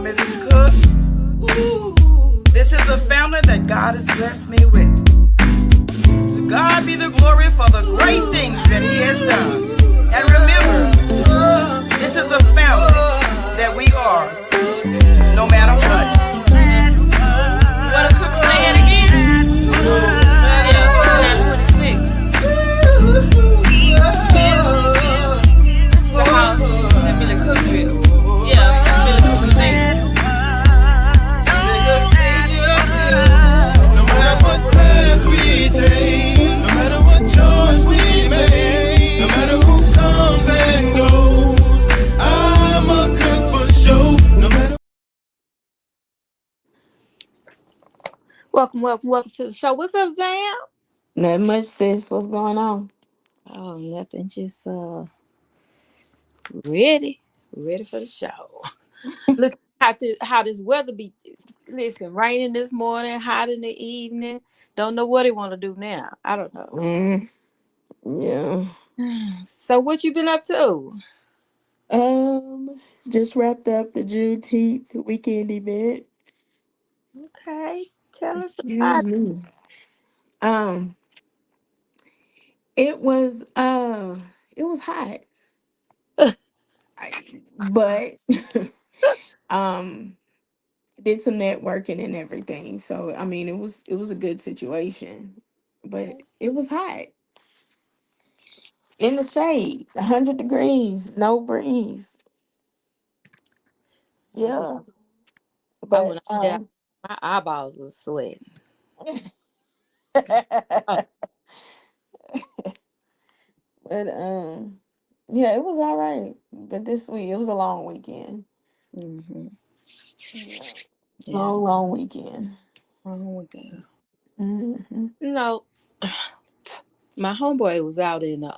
Mrs. Cook. This is the family that God has blessed me with. To God be the glory for the great things that He has done. And remember, this is the family that we are, no matter what. What a cook say it again? Yeah, 26. This is the house that Billy Cook built. Yeah, Billy Cook sing. No matter what path we take, no matter what choice we make, no matter who comes and goes, I'm a cook for show. No matter. Welcome to the show. What's up, Zam? Not much, sis. What's going on? Oh, nothing. Just ready for the show. Look how this weather be. Listen, raining this morning, hot in the evening. Don't know what they want to do now. I don't know. Yeah. So what you been up to? Um, just wrapped up the Juneteenth weekend event. Okay, tell us Excuse about me. Um, it was it was hot, it. but um, did some networking and everything. So I mean, it was a good situation, but it was hot in the shade, 100 degrees, no breeze. Yeah, I but went out there. My eyeballs was sweating. Oh, But yeah, it was all right. But this week it was a long weekend. mm-hmm. Yeah. Yeah. Long weekend. Oh, God. Hmm. No, my homeboy was out in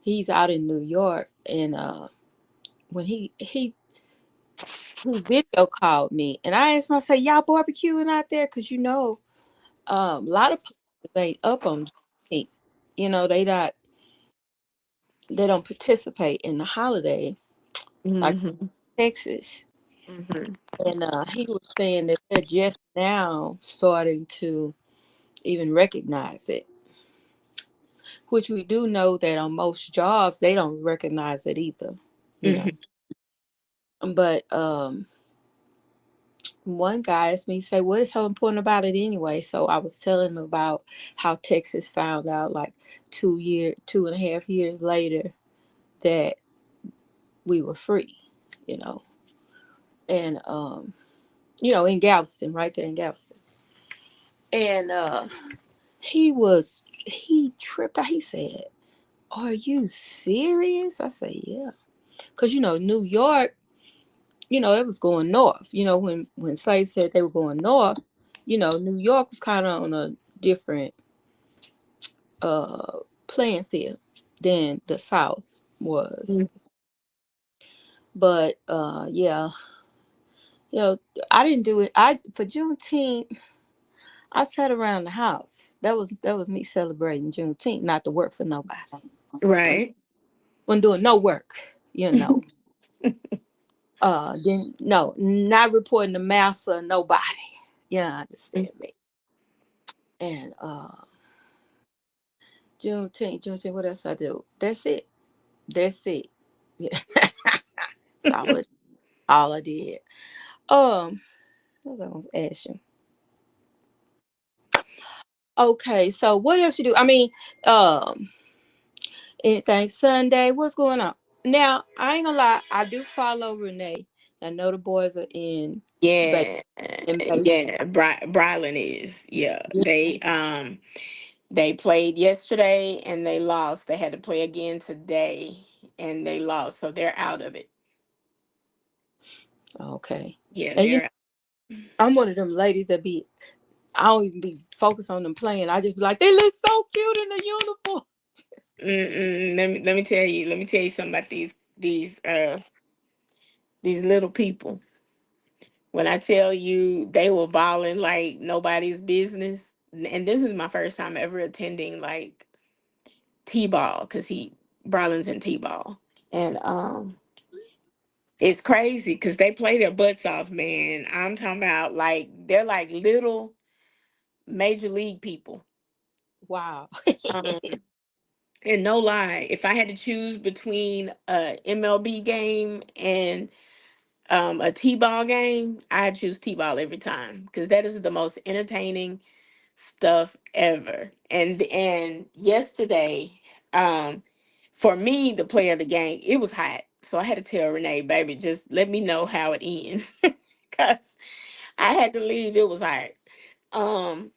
he's out in New York, and when he video called me, and I asked him, I said, y'all barbecuing out there? Because a lot of places ain't up on Juneteenth. They don't participate in the holiday like Hmm. Texas. Hmm. And he was saying that they're just now starting to even recognize it, which we do know that on most jobs they don't recognize it either. You know, Hmm. but one guy asked me, say, what is so important about it anyway? So I was telling him about how Texas found out like 2.5 years later that we were free, you know, and in Galveston, right there in Galveston. And he tripped out. He said, are you serious? I said, yeah. Because New York, it was going north. When slaves said they were going north, New York was kind of on a different uh playing field than the South was. But yeah, you know, I didn't do it. I For Juneteenth, I sat around the house. That was me celebrating Juneteenth, not to work for nobody. Right. Wasn't doing no work. Then no, not reporting to massa, nobody. Yeah, understand me. And Juneteenth, what else I do? That's it. That's it. Yeah. That's all I did. Um, what was I gonna ask you? Okay, so what else you do? I mean, um, anything Sunday? What's going on? Now, I ain't gonna lie, I do follow Renee. I know the boys are ba- Yeah. in baseball. Yeah. Brylan is. Yeah. Yeah. They played yesterday and they lost. They had to play again today and they lost. So they're out of it. Okay. Yeah, And they're I'm one of them ladies that I don't even be focused on them playing. I just be like, they look so cute in the uniform. let me tell you something about these little people. When I tell you they were balling like nobody's business, and this is my first time ever attending like T-ball because Barlin's in T-ball, and It's crazy because they play their butts off, man. I'm talking about like they're like little major league people. Wow. Um, and no lie, if I had to choose between a MLB game and a T-ball game, I choose T-ball every time because that is the most entertaining stuff ever. And yesterday, um, for me, the play of the game, it was hot. So I had to tell Renee, baby, just let me know how it ends. Cause I had to leave. It was hot. Um,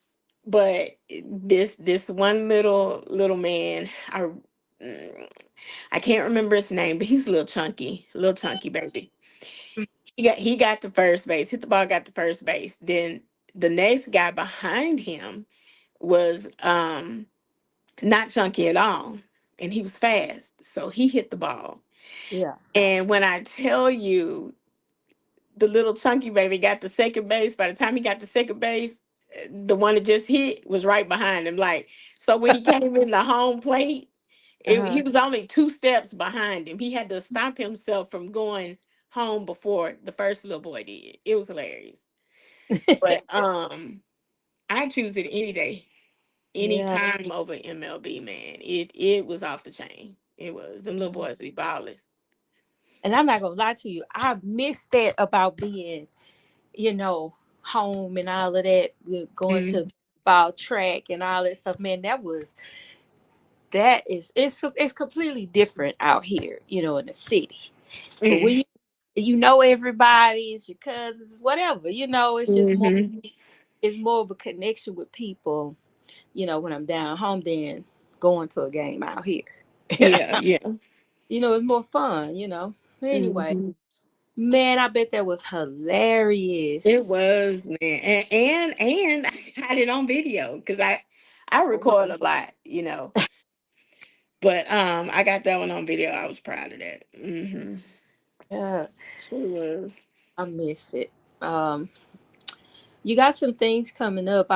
but this one little man, mm, I can't remember his name, but he's a little chunky baby. He got to first base, hit the ball, got to first base. Then the next guy behind him was not chunky at all, and he was fast, so he hit the ball. Yeah. And when I tell you, the little chunky baby got to second base, by the time he got to second base, the one that just hit was right behind him. Like, so when he came in the home plate, he Uh-huh. was only 2 steps behind him. He had to stop himself from going home before the first little boy did. It was hilarious. But I choose it any day, any Yeah. time over MLB, man. It was off the chain. It was. Them little boys be balling. And I'm not gonna lie to you, I miss that about being, home and all of that, going to Mm-hmm. ball track and all that stuff. Man, it's completely different out here, in the city. But when you know everybody, it's your cousins, whatever, it's just more, Mm-hmm. it's more of a connection with people, when I'm down home than going to a game out here. Yeah, yeah. It's more fun, Anyway, Mm-hmm. man, I bet that was It hilarious. was, man, and I got it on video because I Oh, record a lot. But I got that one on video. I was proud of that. Mm-hmm. yeah, Sure was. I miss it. Um, you got some things coming up.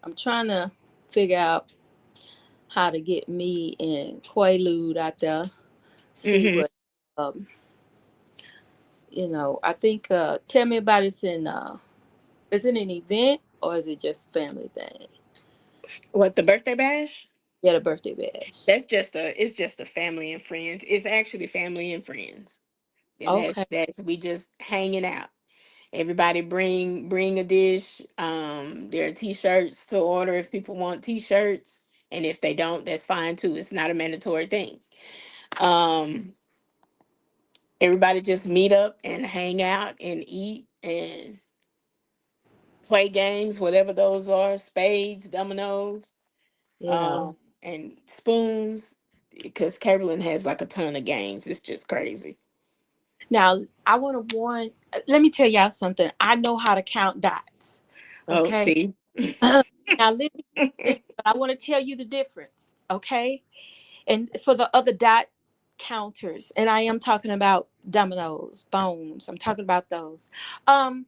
I'm trying to figure out how to get me and Quaalude out there. See Mm-hmm. what, um, I think, tell me about it. Is it an event or is it just family thing? What, the birthday bash? Yeah, the birthday bash. It's just a family and friends. It's actually family and friends, and Okay. that's we just hanging out. Everybody bring a dish. There are t-shirts to order if people want t-shirts, and if they don't, that's fine too. It's not a mandatory thing. Um, Everybody just meet up and hang out and eat and play games, whatever those are, spades, dominoes, Yeah. and spoons. Because Caitlin has like a ton of games. It's just crazy. Now, I want to warn, let me tell y'all something. I know how to count dots. Oh, Okay. see. Now, listen, I want to tell you the difference. Okay. And for the other dot counters, and I am talking about dominoes, bones, I'm talking about those. Um,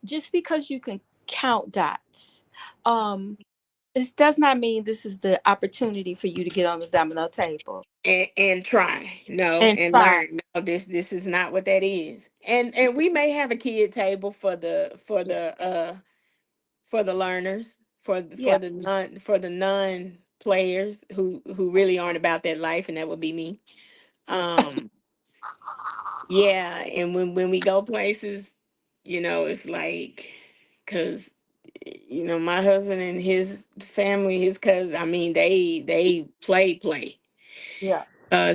just because you can count dots, um, this does not mean this is the opportunity for you to get on the domino table And try, no, and and try. learn. No, this is not what that is. And we may have a kid table for the learners, Yeah. for the non players who really aren't about that life, and that would be me. Um, yeah, and when we go places, it's like, cause my husband and his family, his cousins, I mean, they play. Yeah.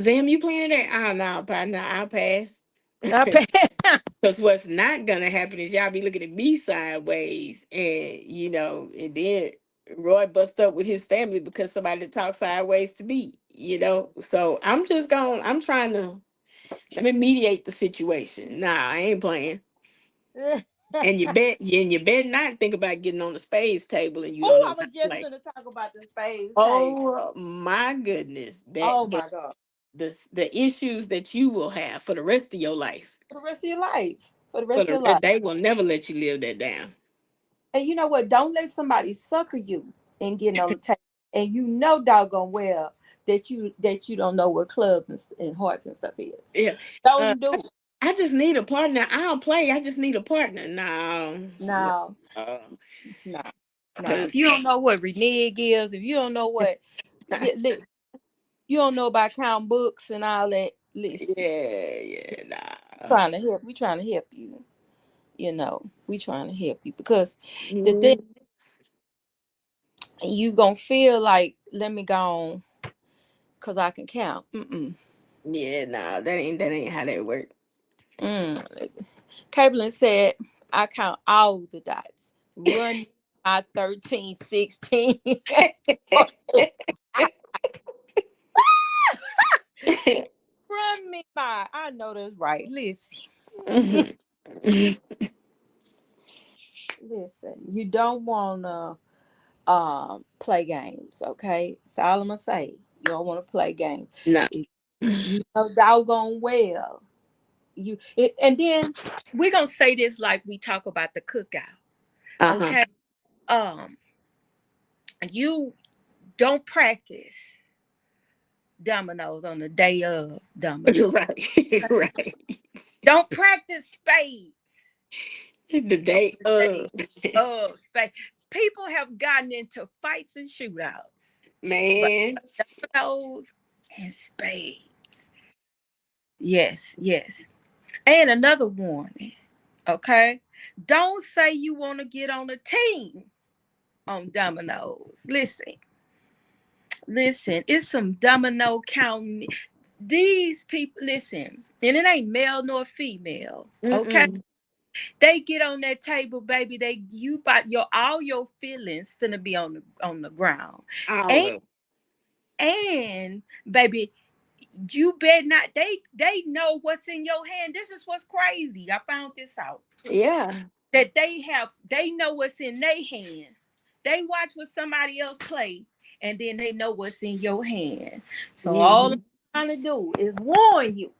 Zam, you playing today? Oh no, partner, I'll pass. Because what's not gonna happen is y'all be looking at me sideways, and and then Roy bust up with his family because somebody talks sideways to me. So I'm trying to let me mediate the situation. Nah, I ain't playing. And you bet not think about getting on the spades table and you don't Oh, know I how was to just play. gonna talk about the spades table. Oh my goodness, Oh that my God. the issues that you will have for the rest of your life. For the rest of your life. For the rest of your life. They will never let you live that down. And you know what? Don't let somebody sucker you in getting on the table. And doggone well that you don't know what clubs and hearts and stuff is. Yeah. Uh, Don't do it. I just need a partner. I don't play. I just need a partner. No, No, no, no, no. because If you don't know what renege is, if you don't know what, you don't know about count books and all that. Listen, yeah, yeah, nah. trying to help. We trying to help you. We trying to help you because the thing Mm, you gonna feel like, let me go on, cause I can count. yeah, nah. That ain't how that work. Mm. Caitlin said, I count all the dots. Run my 13, 16. Run me by. I know that's right. Mhm. Listen. You don't wanna play games, okay? That's all I'm gonna say. You don't want to play games. No. If you know doggone well. And then we're gonna say this like we talk about the cookout. Uh-huh. Okay. Um, you don't practice dominoes on the day of You're dominoes. right. Right. Don't practice spades The on day the day of. of spades. People have gotten into fights and shootouts, but Man. dominoes and spades. Yes, yes. And another warning, okay? Don't say you want to get on a team on dominoes. Listen, it's some domino counting. These people, listen, and it ain't male nor female, okay? Mm-mm. They get on that table, baby. You about your all your feelings finna be on the ground, All and of baby, you bet not. They know what's in your hand. This is what's crazy. I found this out yeah. that they know what's in their hand. They watch what somebody else play, and then they know what's in your hand. So all I'm Hmm. trying to do is warn you.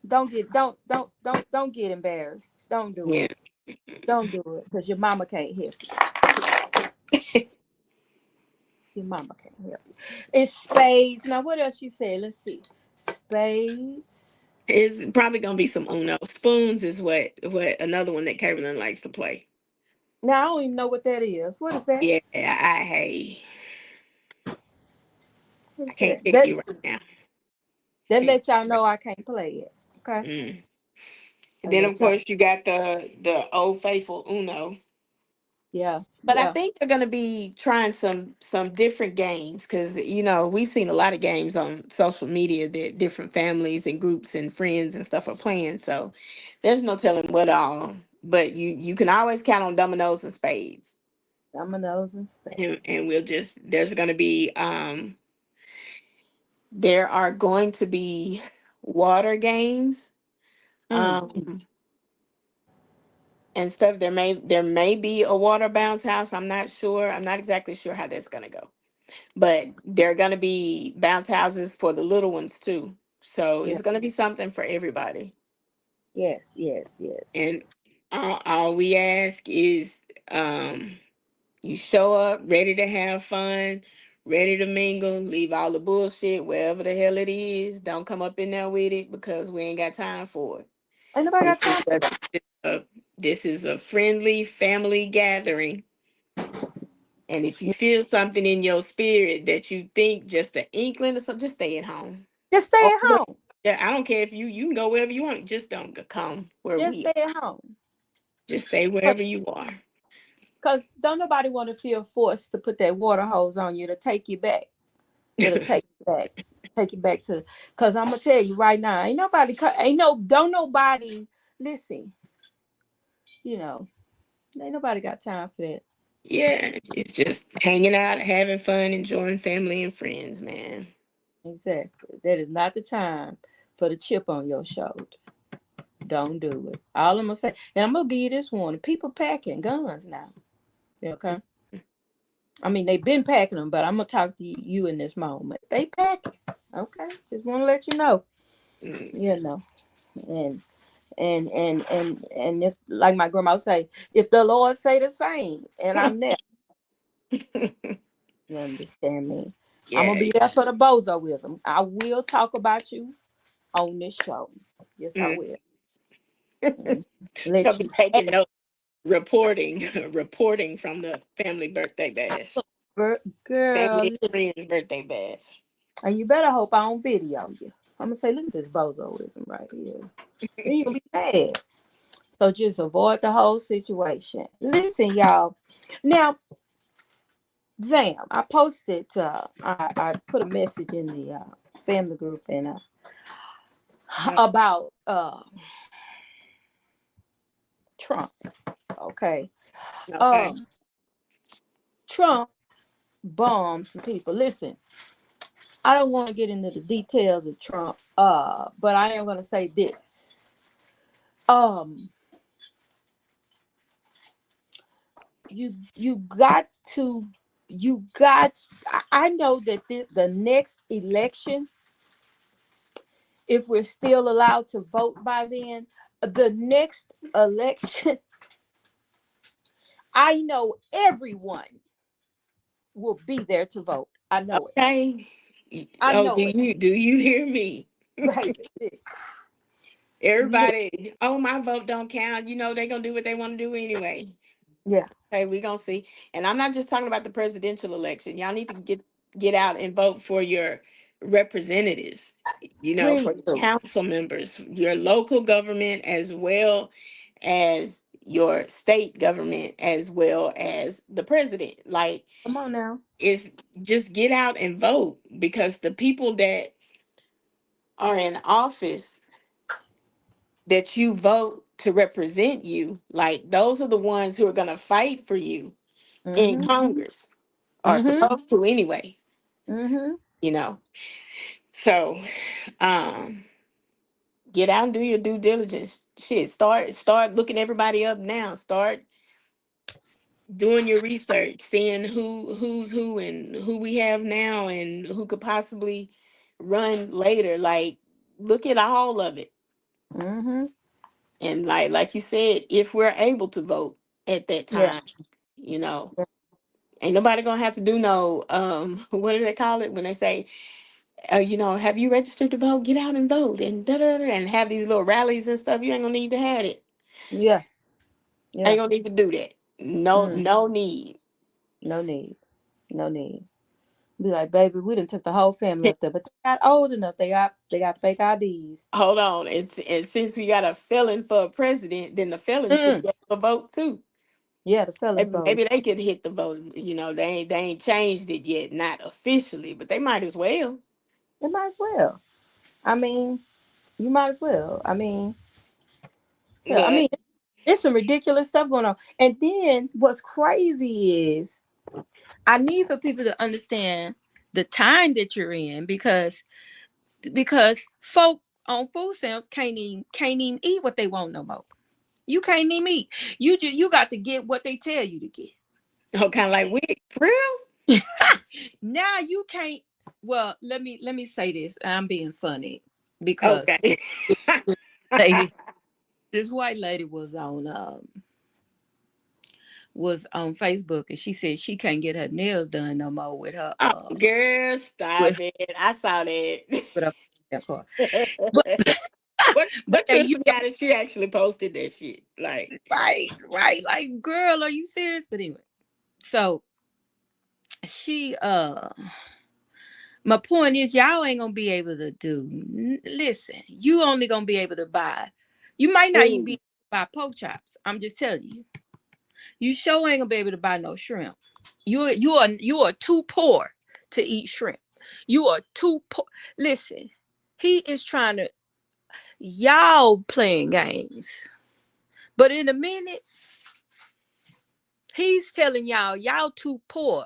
Don't get embarrassed. Don't do Yeah. it. Don't do it because your mama can't help you. Your mama can't help you. It's spades. Now what else you said? Let's see. Spades. It's probably gonna be some Uno. Spoons is what another one that Carolyn likes to play. Now I don't even know what that is. What is that? Yeah, What I is can't that? tell That you right now. that Can't. let y'all know I can't play it. Okay. Mm. I And then of let y'all. course you got the old faithful Uno. Yeah. But I Yeah. think they're going to be trying some different games because we've seen a lot of games on social media that different families and groups and friends and stuff are playing. So there's no telling what all. But you can always count on dominoes and spades. Dominoes and spades. And we'll just there's going to be there are going to be water games Mm. um and stuff. There may be a water bounce house. I'm not sure. I'm not exactly sure how that's going to go. But there are going to be bounce houses for the little ones too. So Yeah. it's going to be something for everybody. Yes. Yes. Yes. And all we ask is you show up ready to have fun, ready to mingle, leave all the bullshit wherever the hell it is. Don't come up in there with it because we ain't got time for it. Ain't nobody This got is time. a, this is a friendly family gathering. And if you feel something in your spirit that you think just an inkling or something, just stay at home. Just stay Or at home. yeah, I don't care if you can go wherever you want. Just don't come where Just we stay are. at home. Just stay wherever you are. Cause don't nobody want to feel forced to put that water hose on you to take you back. It'll take you back. Take you back to. Cause I'm gonna tell you right now, don't nobody listen. You know, ain't nobody got time for that. Yeah, it's just hanging out, having fun, enjoying family and friends, man. Exactly. That is not the time for the chip on your shoulder. Don't do it. All I'm gonna say, and I'm gonna give you this warning: people packing guns now. Okay. I mean, they've been packing them, but I'm gonna talk to you in this moment. They packing. Okay. Just want to let you know. Mm. You know, and and if, like my grandma would say, if the Lord say the same, and I'm there, you understand me. I'm gonna Yeah, be there for the bozoism. I will talk about you. on this show. Yes, I Mm. will. Mhm. Let He'll you be have taking notes, reporting, reporting from the family birthday bash, it, girl. family and friends birthday bash. And you better hope I don't video you. I'm gonna say, look at this bozoism right here. Then you'll be mad. So just avoid the whole situation. Listen, y'all. Now, Zam, I posted. I put a message in the family group and about Trump. Okay. Okay. Um, Trump bombed some people. Listen, I don't want to get into the details of Trump. But I am gonna say this. Um, you got to you got I know that the next election, if we're still allowed to vote by then, the next election, I know everyone will be there to vote. I know it. Okay. I Oh, know it, do you hear me? baby. Listen, Everybody, oh, my vote don't count. You know, they're gonna do what they want to do anyway. yeah, Okay, we gonna see. And I'm not just talking about the presidential election. Y'all need to get out and vote for your representatives, you know, please for do. council members, your local government, as well as your state government, as well as the president. Like, Come on now. it's just get out and vote, because the people that are in office that you vote to represent you, like, those are the ones who are going to fight for you in Mm-hmm. Congress, are Mm-hmm. supposed to anyway, Mm-hmm. you know. So, um, get out and do your due diligence. Shit, start looking everybody up now. Start doing your research, seeing who's who and who we have now and who could possibly run later. Like, look at all of it. Mm-hmm. And like you said, if we're able to vote at that Yeah. time, you know, ain't nobody gonna have to do no what do they call it when they say, you know, have you registered to vote? Get out and vote and da da da, and have these little rallies and stuff. You ain't gonna need to have it. Yeah. Ain't Yeah. gonna need to do that. No, Mm. no need. No need. No need. Be like, baby, we done took the whole family up there, but they got old enough. They got fake IDs. Hold on. And since we got a felon for a president, then the felon should Mm. be able to vote too. Yeah, the felon vote. Maybe they could hit the vote. You know, they ain't changed it yet, not officially, but they might as well. They might as well. I mean, you might as well. I mean, hell, I Yeah. mean, there's some ridiculous stuff going on. And then what's crazy is I need for people to understand the time that you're in because folk on food stamps can't even eat what they want no more. You can't even eat. You got to get what they tell you to get. Oh, kind of like we for real. Now you can't. Well, let me say this. I'm being funny because Okay. lady, this white lady was on Facebook and she said she can't get her nails done no more with her Oh, girl, stop with it. I saw that. with her car. But What hey, you Tristan got it? She actually posted that shit. Like, right, like girl, are you serious? But anyway, so she my point is y'all ain't gonna be able to do. Listen, you only gonna be able to buy. You might not even be ooh, able to buy pork chops. I'm just telling you. You sure ain't gonna be able to buy no shrimp. You are too poor to eat shrimp. You are too poor. Listen, he is trying to y'all playing games, but in a minute he's telling y'all too poor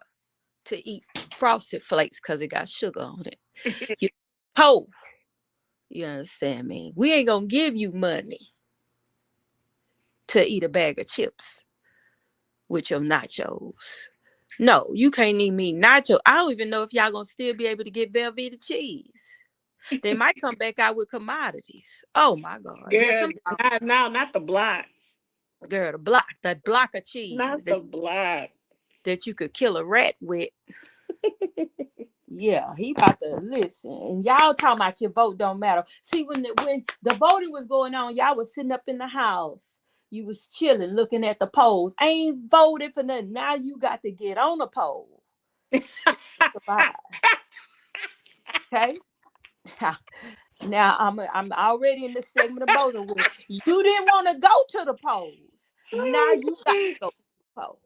to eat frosted flakes because it got sugar on it. You poor. You understand me? We ain't gonna give you money to eat a bag of chips with your nachos. No, you can't eat me nacho. I don't even know if y'all gonna still be able to get Velveeta cheese. They might come back out with commodities. Oh my God. Yeah, girl, some not the block. girl, the block of cheese Not the block. that you could kill a rat with. Yeah, he about to listen. And y'all talking about your vote don't matter. See, when the voting was going on, y'all was sitting up in the house. You was chilling, looking at the polls. Ain't voted for nothing. Now you got to get on the poll to survive. Okay. Now I'm already in the segment of voting where you didn't want to go to the polls. Now you got to go to the poll.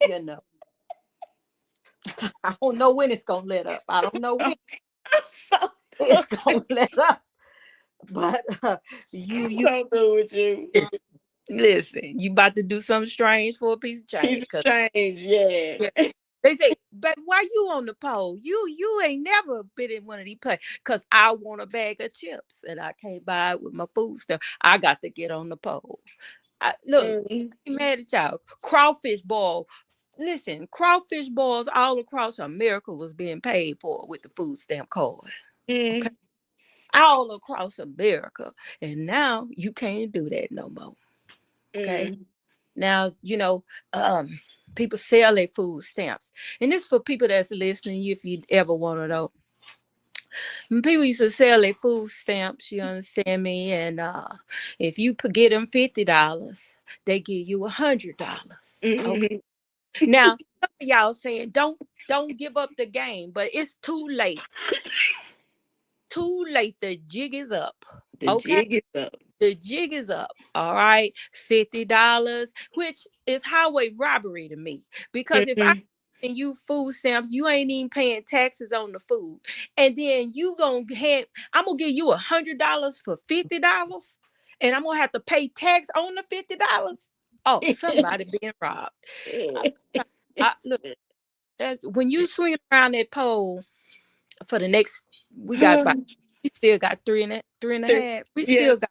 You know, I don't know when it's gonna let up. I don't know when I'm so it's gonna let up. But you so good with you. listen, you about to do something strange for a piece of Piece change. of change, yeah. Yeah, they say, but why you on the pole? You ain't never been in one of these places. Cause I want a bag of chips and I can't buy it with my food stuff. I got to get on the pole. Look, Mm, I ain't mad at y'all. Crawfish ball. Listen, crawfish balls all across America was being paid for with the food stamp card. Okay. mm, All across America. And now you can't do that no more. Okay. mm, Now, people sell their food stamps. And this for people that's listening, if you ever want to know. When people used to sell their food stamps, you understand me? And if you get them $50, they give you $100. Okay. mm. Now, some of y'all saying don't give up the game, but it's too late. Too late. The jig is up. The Okay. jig is up. The jig is up. All right. $50, which is highway robbery to me. Because if I Mhm. and you food stamps, you ain't even paying taxes on the food. And then I'm gonna give you $100 for $50, and I'm gonna have to pay tax on the $50. Oh, somebody being robbed. Look, when you swing around that pole for the next, we still got three and a half. We Yeah, still got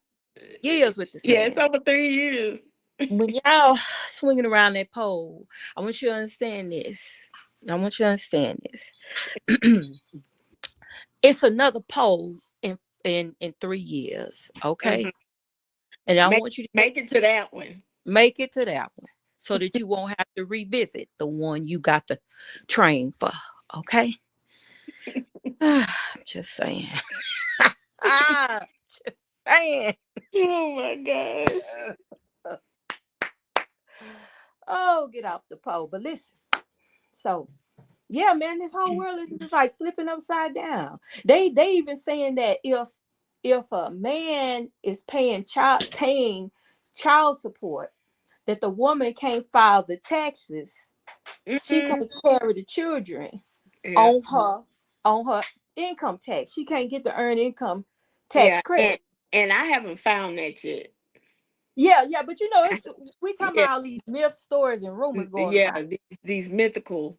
years with this yeah, it's man. over 3 years. When y'all swinging around that pole, I want you to understand this. I want you to understand this. It's another pole in 3 years, okay? Mhm. And I Make want you to make it to that one. make it to that one so that you won't have to revisit the one you got to train for, okay? I'm just saying. Just saying. Oh my gosh. Oh, get off the pole. But listen, so yeah, man, this whole world is just like flipping upside down. They even saying that if a man is paying child support, that the woman can't file the taxes. She Mhm. can't carry the children Yeah, on her income tax. She can't get the earned income tax yeah, credit. and I haven't found that yet. Yeah, but it's we talking Yeah, about all these myth stories and rumors going yeah, around. these mythical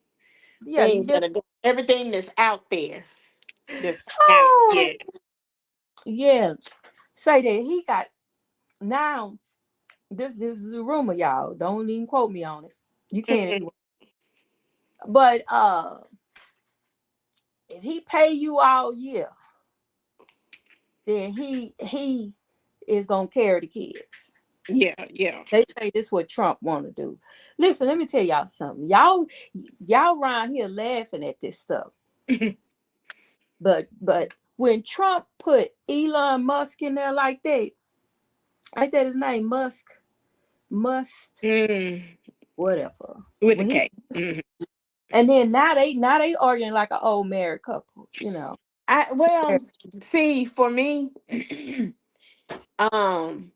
Yeah, these things myth. that are everything that's out there that's not Oh, yet. yeah. Say that he got now. This is a rumor, y'all. Don't even quote me on it. You can if Mhm. you want. But if he pay you all year, then he is gonna carry the kids. Yeah, yeah. They say this is what Trump want to do. Listen, let me tell y'all something. Y'all around here laughing at this stuff. But when Trump put Elon Musk in there like that, ain't that his name? Must Mm, whatever. with a When he K. Mhm. and then now they arguing like an old married couple. Well, see, for me, um,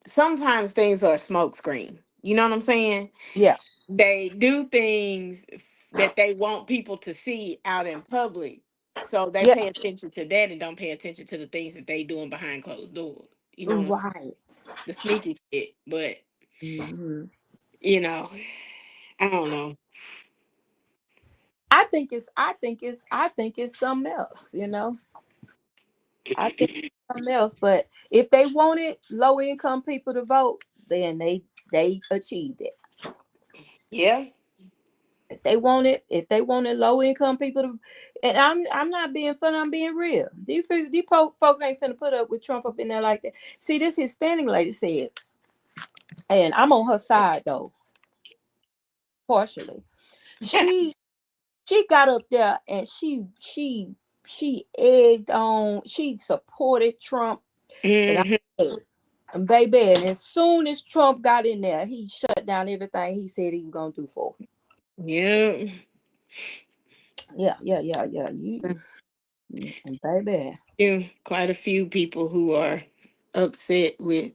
sometimes things are a smoke screen. You know what I'm saying? Yeah. They do things that they want people to see out in public. So they Yeah. pay attention to that and don't pay attention to the things that they doing behind closed doors. You know what I'm saying? Right. The sneaky shit. But Mhm. you know, I don't know. I think it's something else. I think it's something else. But if they wanted low income people to vote, then they achieved it. Yeah. If they wanted low income people to, and I'm not being funny, I'm being real. Folks ain't finna put up with Trump up in there like that. See, this Hispanic lady said, and I'm on her side though, partially. She She got up there and she egged on. She supported Trump, and I Hmm. and baby, and as soon as Trump got in there, he shut down everything he said he was gonna do for her. Yeah. Yeah. And baby. Yeah. Quite a few people who are upset with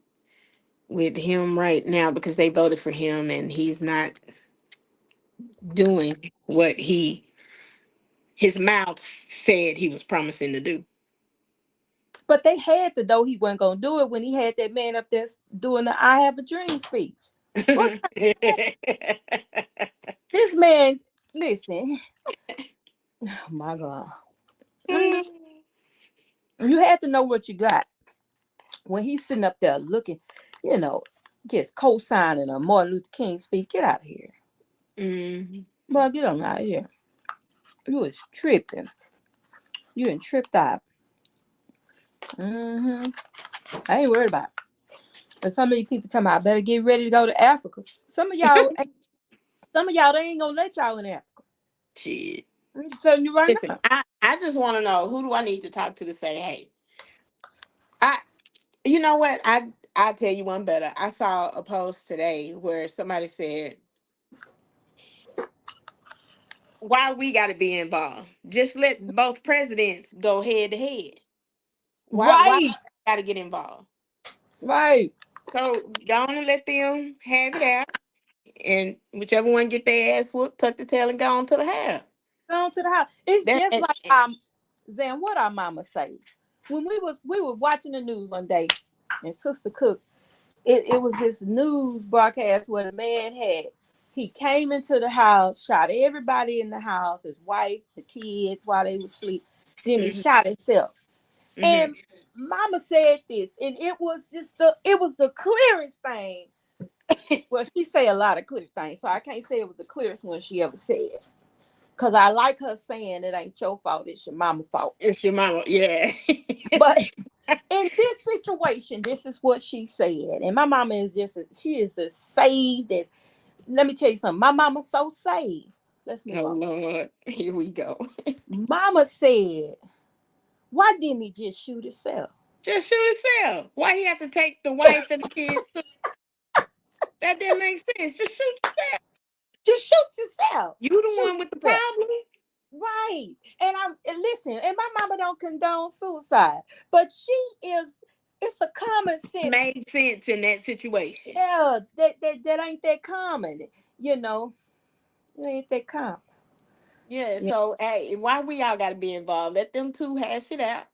him right now because they voted for him and he's not doing what his mouth said he was promising to do. But they had to know he wasn't gonna do it when he had that man up there doing the "I Have a Dream" speech. What kind of this man? Listen, oh my God, mm, you had to know what you got when he's sitting up there looking, you know, just co-signing a Martin Luther King speech. Get out of here, Hmm. boy. Get on out of here. You was tripping. You done tripped out. Hmm. I ain't worried about it. But some of these people talking about I better get ready to go to Africa. Some of y'all, they ain't gonna let y'all in Africa. Shit. I'm just telling you right Listen, now. I just want to know, who do I need to talk to say, hey, I you know what? I tell you one better. I saw a post today where somebody said, why we got to be involved? Just let both presidents go head to head. Why Right, got to get involved? right. So go on and let them have it out, and whichever one get their ass whooped, tuck the tail and go on to the house. Gone to the house. It's That just like Zan, what our mama say. When we were watching the news one day, and Sister Cook, it was this news broadcast where the man had he came into the house, shot everybody in the house, his wife, the kids while they was asleep. Then he hmm shot himself. hmm And Mama said this, and it was the clearest thing. Well, she say a lot of clear things, so I can't say it was the clearest one she ever said. Cause I like her saying it ain't your fault, it's your mama's fault. It's your mama, yeah. But in this situation, this is what she said. And my mama is she is as saved as, let me tell you something. My mama's so saved. Let's move Oh on. Lord, here we go. Mama said, why didn't he just shoot himself? Just shoot himself. Why he have to take the wife and the kids? That didn't make sense. Just shoot yourself. Just shoot yourself. You the Shoot one with the yourself. problem. Right. And listen, and my mama don't condone suicide, but she is, it's a common sense. Made sense in that situation. Yeah, that ain't that common. You know, it ain't that common. Yeah. Yeah. So hey, why we all got to be involved? Let them two hash it out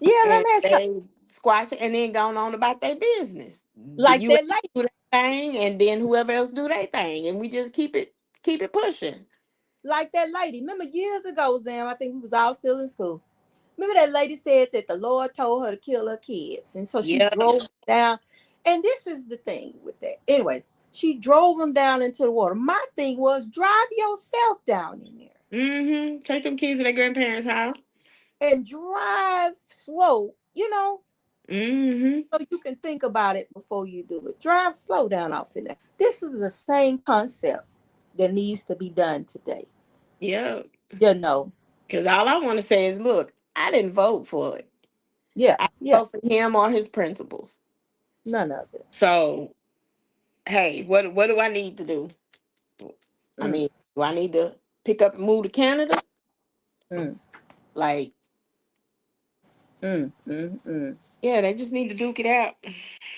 Yeah, let and me ask you, they squash it, and then go on about their business. The like U.S. that lady, do their thing, and then whoever else do their thing, and we just keep it pushing. like that lady. Remember years ago, Zam, I think we was all still in school. Remember that lady said that the Lord told her to kill her kids. And so she Yeah. drove down. And this is the thing with that. Anyway, she drove them down into the water. My thing was drive yourself down in there Mm-hmm. Take them kids to their grandparents' house. and drive slow, Mm-hmm. so you can think about it before you do it. Drive slow down off in there. This is the same concept that needs to be done today. Yeah. You know, Because all I want to say is, look, I didn't vote for it. yeah, I yeah, didn't vote for him or his principles. none of it. So, hey, what do I need to do? I Mm, mean, do I need to pick up and move to Canada? mm, Like, mm. yeah, they just need to duke it out.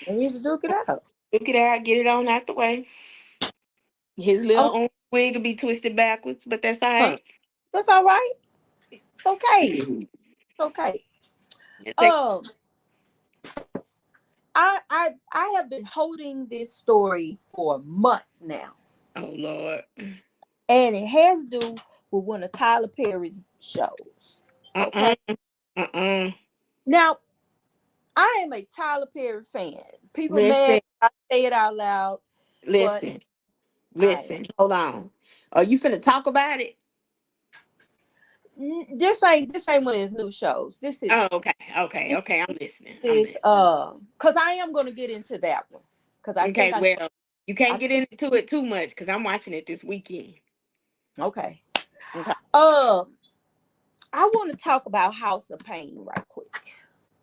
They need to duke it out. Duke it out, get it on out the way. His little Oh, orange wig will be twisted backwards, but that's all right. that's all right. It's okay. It's okay. Yeah, take, Um, I have been holding this story for months now, oh, Lord. and it has to do with one of Tyler Perry's shows. Okay. Uh-uh. Uh-uh. Now, I am a Tyler Perry fan. People mad Listen, I say it out loud, but listen, I listen. Hold on. Are you finna talk about it? this ain't one of his new shows. Oh, okay. Okay. Okay. I'm listening. I'm Is listening. because I am going to get into that one because Okay. Well, you I can't get think into it too much because I'm watching it this weekend. okay. Okay. Uh, I want to talk about House of Pain right quick.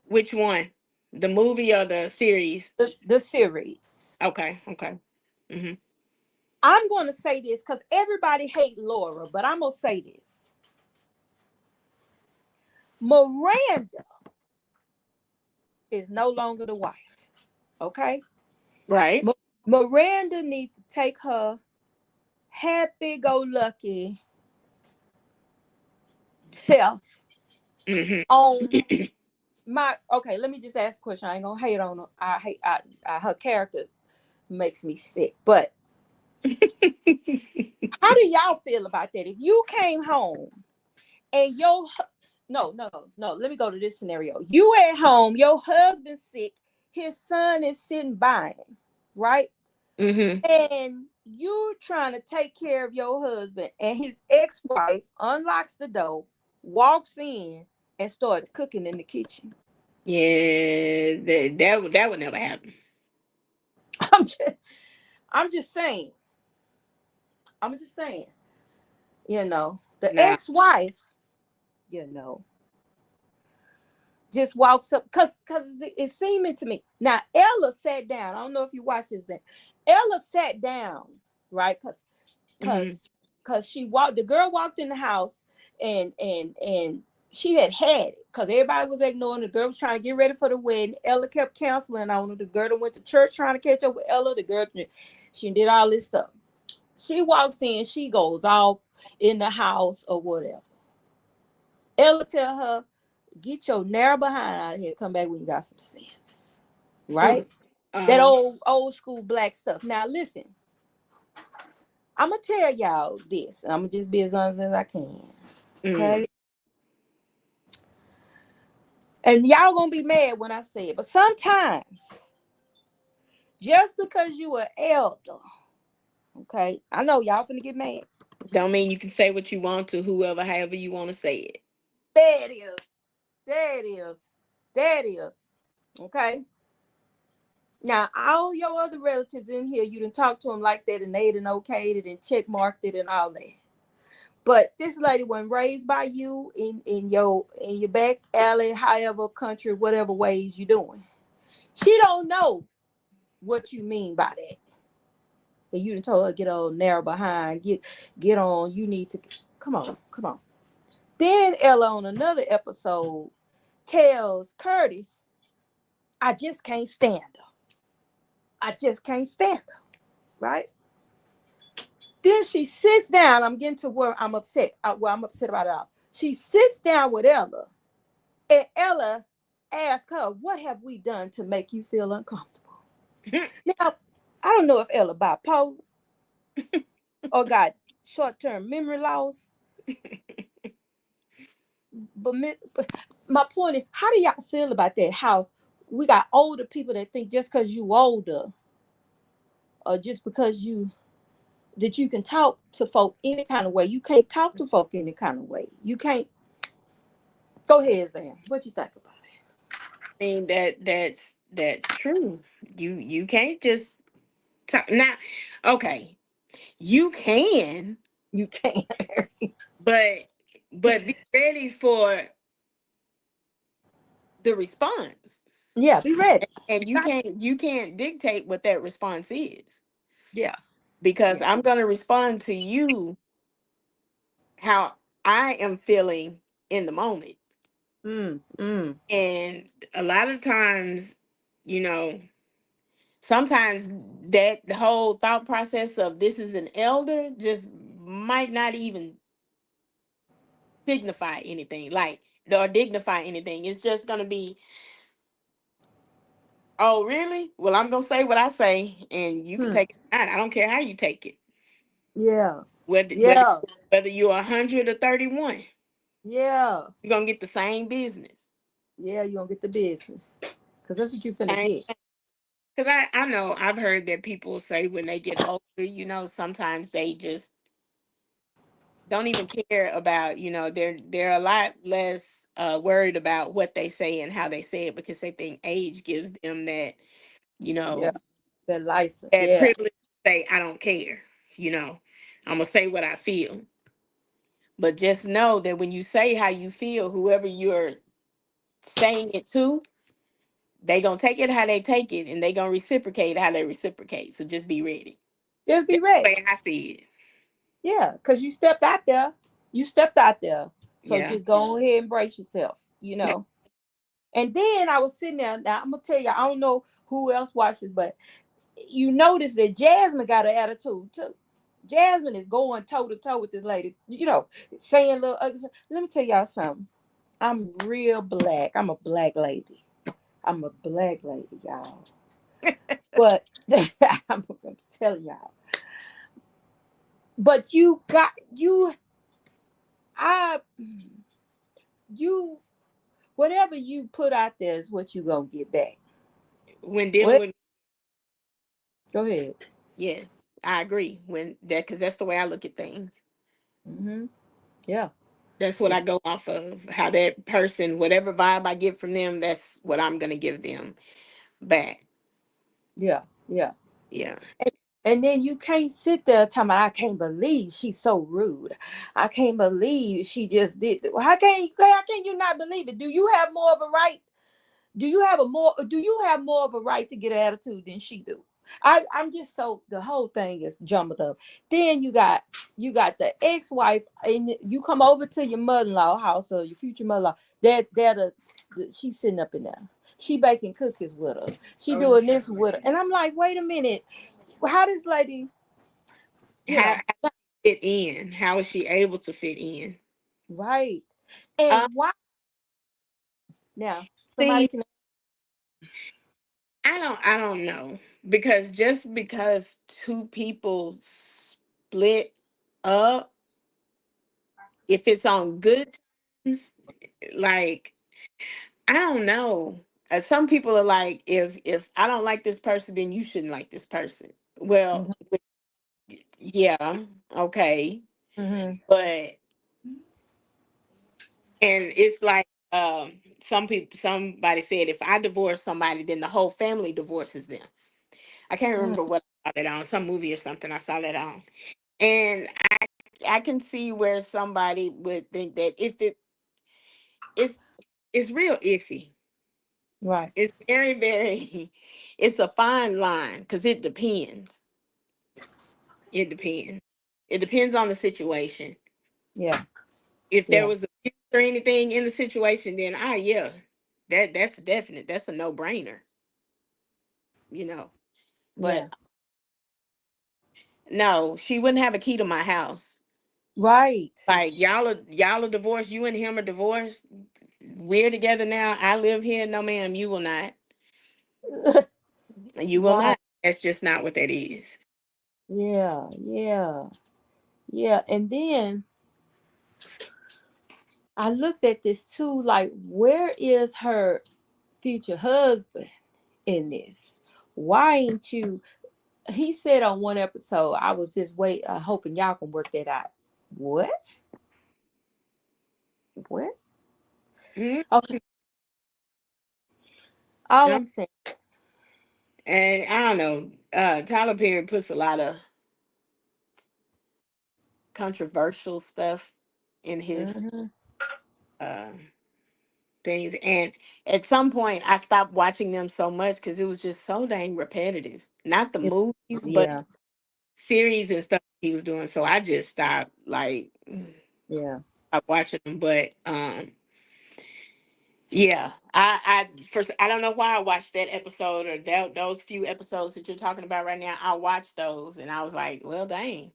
Which one? The movie or the series? The series. Okay. Okay. Hmm. I'm going to say this because everybody hate Laura, but I'm going to say this. Miranda is no longer the wife. Okay? Right. Miranda needs to take her happy-go-lucky self Hmm. on my. Okay, let me just ask a question. I ain't gonna hate on her. Her character makes me sick. But how do y'all feel about that? If you came home and no, let me go to this scenario. You at home, your husband's sick, his son is sitting by him, right? Hmm. And you trying to take care of your husband, and his ex-wife unlocks the door, walks in, and starts cooking in the kitchen. Yeah, that would never happen. I'm just I'm just saying. I'm just saying. The Nah. ex-wife, you know, just walks up because it's seeming to me. Now Ella sat down. I don't know if you watched this. Then Ella sat down, right? Hmm. Because she walked. The girl walked in the house and she had it because everybody was ignoring. The girl was trying to get ready for the wedding. Ella kept canceling on her. The girl that went to church trying to catch up with Ella. The girl, she did all this stuff. She walks in. She goes off in the house or whatever. Ella tell her, get your narrow behind out of here. Come back when you got some sense. Right? That Uh. old school black stuff. Now listen, I'm gonna tell y'all this, and I'm gonna just be as honest as I can. Mm. Okay. And y'all gonna be mad when I say it, but sometimes just because you are elder, okay, I know y'all finna get mad. Don't mean you can say what you want to whoever, however you want to say it. There it is. There it is. There it is. Okay. Now, all your other relatives in here, you didn't talk to them like that, and they didn't okayed it and check marked it and all that. But this lady wasn't raised by you in your back alley, however country, whatever ways you doing. She don't know what you mean by that. And you done told her get on narrow behind, get on. You need to come on, come on. Then Ella on another episode tells Curtis, I just can't stand her. I just can't stand her. Right? Then she sits down. I'm getting to where I'm upset. I'm upset about it all. She sits down with Ella, and Ella asks her, "What have we done to make you feel uncomfortable?" Now, I don't know if Ella bipolar or got short-term memory loss, but my point is, how do y'all feel about that? How we got older people that think just because you older, or just because you can talk to folk any kind of way, you can't talk to folk any kind of way. You can't. Go ahead, Zan. What you think about it? I mean that's true. You can't just talk now. Okay, you can, You can't. but be ready for the response, Yeah, be ready. and you can't dictate what that response is, Yeah, because yeah. I'm gonna respond to you how I am feeling in the moment, Mm, mm. and a lot of times, you know. Sometimes that the whole thought process of this is an elder just might not even signify anything, like, or dignify anything. It's just gonna be, oh really? Well, I'm gonna say what I say, and you can Hmm. take it. I don't care how you take it. Yeah, Whether whether yeah, whether you're 100 or 31, yeah, you're gonna get the same business. yeah. You gonna get the business, cause that's what you finna get. Because I know I've heard that people say when they get older, sometimes they just don't even care about, they're a lot less worried about what they say and how they say it, because they think age gives them that, you Yeah, know that license. that Yeah, privilege to say I don't care, you know I'm gonna say what I feel. But just know that when you say how you feel, whoever you're saying it to, they gonna take it how they take it, and they gonna reciprocate how they reciprocate. So just be ready. Just be That's the ready. way I see it. Yeah, because you stepped out there. You stepped out there. So Yeah. just go ahead and brace yourself, And then I was sitting there. Now I'm gonna tell you, I don't know who else watches, but you notice that Jasmine got an attitude too. Jasmine is going toe to toe with this lady, saying little ugly stuff. Let me tell y'all something. I'm real black. I'm a black lady. I'm a black lady, y'all. But I'm telling y'all. But you got I you whatever you put out there is what you gonna get back. When dealing What? with, Go ahead. yes, I agree. When that, because that's the way I look at things. Hmm. Yeah. That's what Yeah. I go off of. How that person, whatever vibe I get from them, that's what I'm gonna give them back. Yeah. Yeah. Yeah. And then you can't sit there talking about, I can't believe she's so rude. I can't believe she just did. How can you not believe it? Do you have more of a right? Do you have more of a right to get an attitude than she do? I'm just so the whole thing is jumbled up. Then you got the ex-wife, and you come over to your mother-in-law house or your future mother-in-law. She's sitting up in there. She baking cookies with her. She doing this with her. And I'm like, wait a minute. How this lady, you How know, fit in? How is she able to fit in? right? Um, And why now? Somebody see, can. I don't know, because just because two people split up, if it's on good terms, like, I don't know. Some people are like, if I don't like this person, then you shouldn't like this person. Well, yeah, okay, Mm-hmm. but and it's like, somebody said, if I divorce somebody, then the whole family divorces them. I can't remember what I saw that on, some movie or something. I saw that on, and I can see where somebody would think that if it's it's real iffy. Right. It's very, very, it's a fine line because it depends. It depends. It depends on the situation. Yeah. If there Yeah. was abuse or anything in the situation, then yeah, that's definite. That's a no brainer, you know. But Yeah. no, she wouldn't have a key to my house. Right. Like, y'all are divorced. You and him are divorced. We're together now. I live here. No, ma'am, you will not. You will Right. not. That's just not what that is. Yeah. Yeah. Yeah. And then I looked at this too, like, where is her future husband in this? Why ain't you? He said on one episode, I was just hoping y'all can work that out. What? What? Mhm. Okay. All No, I'm saying. and I don't know. Tyler Perry puts a lot of controversial stuff in his Hmm. uh, things, and at some point, I stopped watching them so much because it was just so dang repetitive. Not the movies, but Yeah. series and stuff he was doing. So I just stopped, like, Yeah. stopped watching them. But yeah, I don't know why I watched that episode or those few episodes that you're talking about right now. I watched those and I was like, well, dang.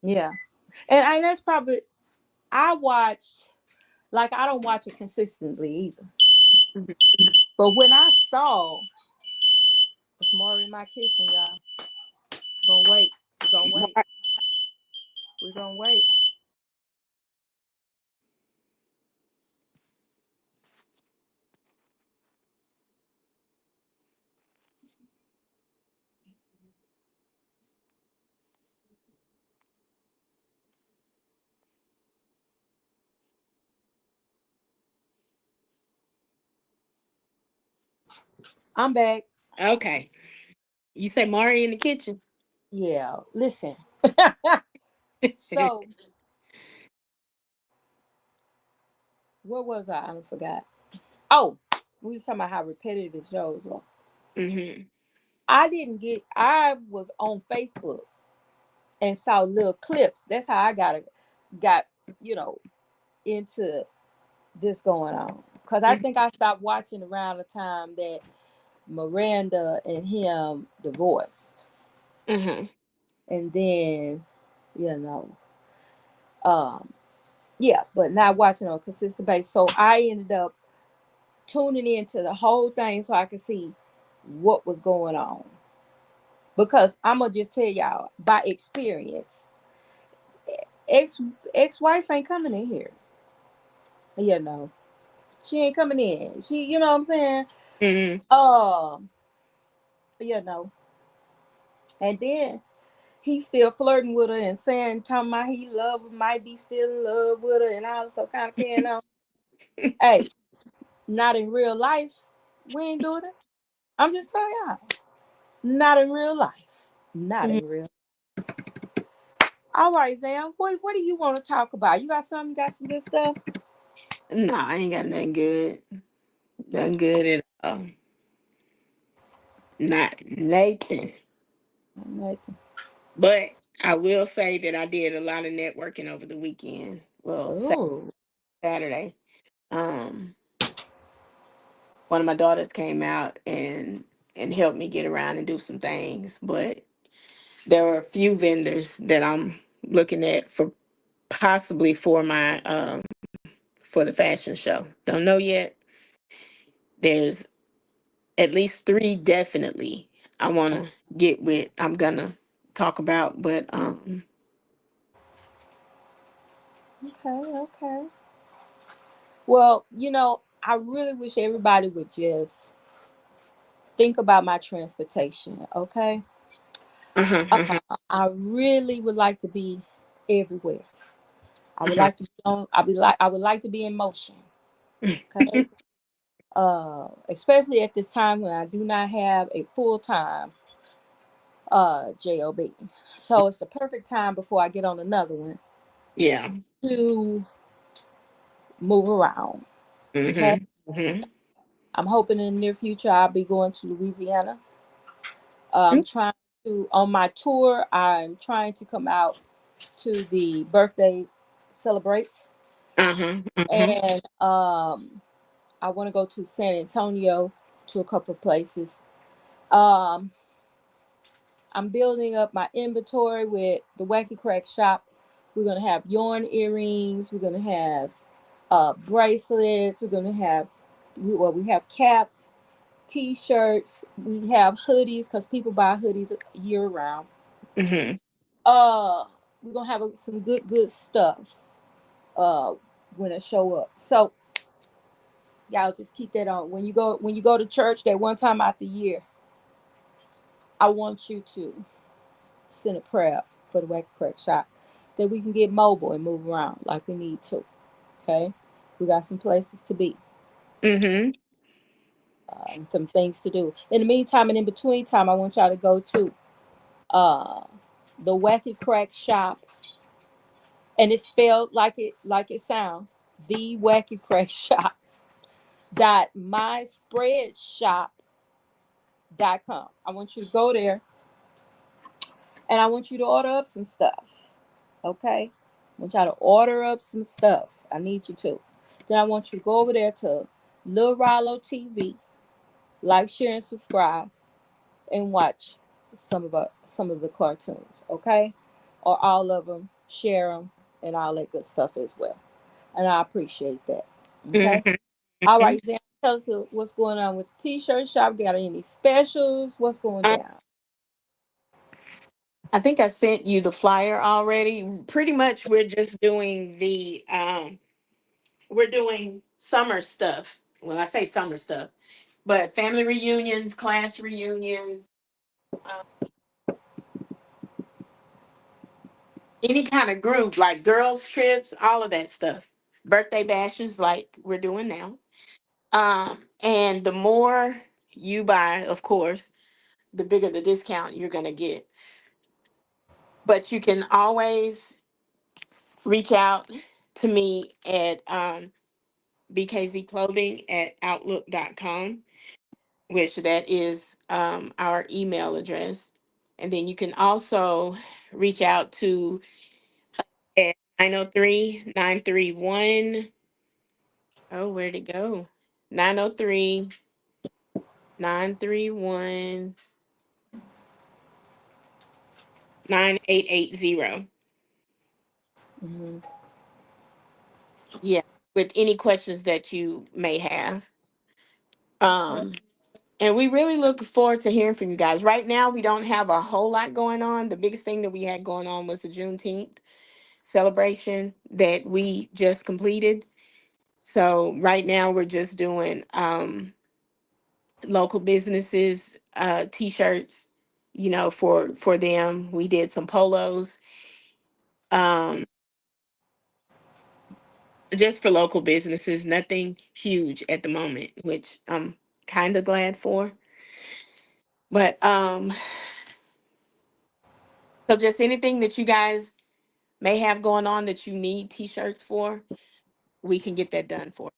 Yeah. And that's probably I watch like I don't watch it consistently either. Mhm. But when I saw it's more in my kitchen, y'all. We're gonna wait. We're gonna wait. We're gonna wait. I'm back. Okay, you say Mari in the kitchen. Yeah. Listen. So Where was I? I forgot. Oh, we was talking about how repetitive the shows were. Mhm. I didn't get. I was on Facebook and saw little clips. That's how I got you know into this going on. Cause I think I stopped watching around the time that Miranda and him divorced, Mhm. and then you know, um, yeah, but not watching on a consistent basis. So I ended up tuning into the whole thing so I could see what was going on. Because I'm gonna just tell y'all by experience, ex ex wife ain't coming in here. You know, she ain't coming in. She, you know what I'm saying? Mhm. Um, you know, and then he's still flirting with her and saying, talking about he love her, might be still in love with her, and all this so kind of carrying on. Hey, not in real life. We ain't doing it. I'm just telling y'all, not in real life. Not Mhm. in real. All right, Zam. What do you want to talk about? You got something? You got some good stuff? No, I ain't got nothing good. Nothing good at all. Not Nathan. Nothing. But I will say that I did a lot of networking over the weekend. Well, Oh, Saturday. Um, one of my daughters came out and helped me get around and do some things. But there were a few vendors that I'm looking at for possibly for my for the fashion show. Don't know yet. There's at least three definitely I want to get with. I'm gonna talk about, but okay, okay. Well, I really wish everybody would just think about my transportation. Okay, uh-huh, uh-huh, I really would like to be everywhere. I would uh-huh. like to be on. I would like to be in motion. Okay, especially at this time when I do not have a full time job. So it's the perfect time before I get on another one Yeah. to move around. Okay. Mm-hmm. Mm-hmm. I'm hoping in the near future I'll be going to Louisiana. I'm trying to on my tour. I'm trying to come out to the birthday celebrate, Uh-huh. Uh-huh. and I want to go to San Antonio to a couple of places. Um, I'm building up my inventory with the Wacky Crack shop. We're gonna have yarn earrings. We're gonna have bracelets. We're gonna have we have caps, t-shirts. We have hoodies because people buy hoodies year round. Mm-hmm. Uh, we're gonna have some good stuff. Uh, when it show up. So y'all just keep that on. When you go to church that one time out the year, I want you to send a prayer for the Wacky Crack shop that we can get mobile and move around like we need to. Okay, we got some places to be, Mm-hmm. and some things to do. In the meantime and in between time, I want y'all to go to uh the Wacky Crack shop, and it's spelled like it sound. The Wacky Crack shop dot myspreadshop.com. I want you to go there and I want you to order up some stuff. Okay? I want y'all to order up some stuff. I need you to. Then I want you to go over there to Lil Rallo TV, like, share, and subscribe, and watch some of the cartoons. Okay? Or all of them, share them, and all that good stuff as well. And I appreciate that. Okay? Mm-hmm. All right, Zan, tell us what's going on with the t-shirt shop. Got any specials? What's going Um, down? I think I sent you the flyer already. Pretty much we're just doing the we're doing summer stuff. Well, I say summer stuff, but family reunions, class reunions, um, any kind of group, like girls trips, all of that stuff. Birthday bashes like we're doing now. And the more you buy, of course, the bigger the discount you're gonna get. But you can always reach out to me at bkzclothing@outlook.com, which that is our email address. And then you can also reach out to at 903-931. Oh, where'd it go? 903-931-9880. Mhm. Yeah, with any questions that you may have. Oh, Um, and we really look forward to hearing from you guys. Right now, we don't have a whole lot going on. The biggest thing that we had going on was the Juneteenth celebration that we just completed. So right now, we're just doing local businesses t-shirts, for them. We did some polos, um, just for local businesses, nothing huge at the moment, which I'm kind of glad for. But so just anything that you guys may have going on that you need t-shirts for, we can get that done for.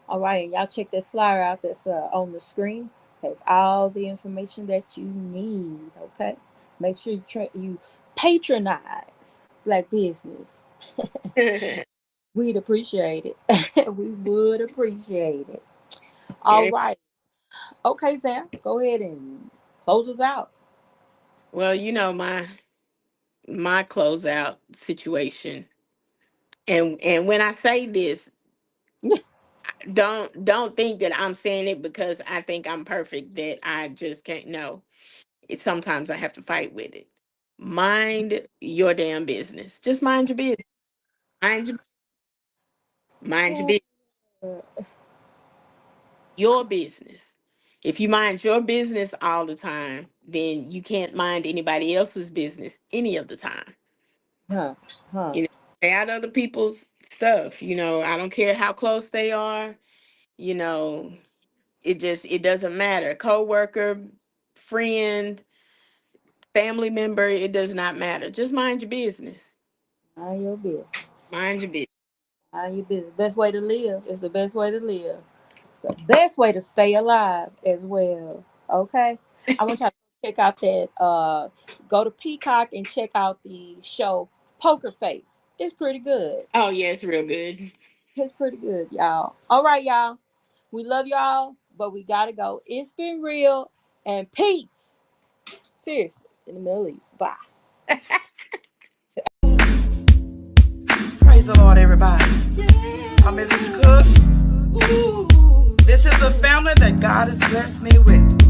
all right, y'all check that flyer out that's on the screen. Has all the information that you need. Okay, make sure you patronize black business. We'd appreciate it. We would appreciate it. All Very right. Okay, Sam, go ahead and close us out. well, my closeout situation. And when I say this, don't think that I'm saying it because I think I'm perfect, that I just can't. No, sometimes I have to fight with it. Mind your damn business. Just mind your business. Mind your mind your Uh, business. Your business. If you mind your business all the time, then you can't mind anybody else's business any of the time. huh, huh. You know, stay out of other people's stuff. I don't care how close they are. You know, it doesn't matter. Coworker, friend, family member, it does not matter. Just mind your business. Mind your business. Mind your business. Mind your business. Best way to live. It's the best way to live. It's the best way to stay alive as well. Okay. I want y'all to check out that. Go to Peacock and check out the show Poker Face. It's pretty good. Oh yeah, it's real good. It's pretty good, y'all. All right, y'all. We love y'all, but we gotta go. It's been real and peace. Seriously, in the Middle East. Bye. Praise the Lord, everybody. I'm Mrs. Cook. This is the family that God has blessed me with.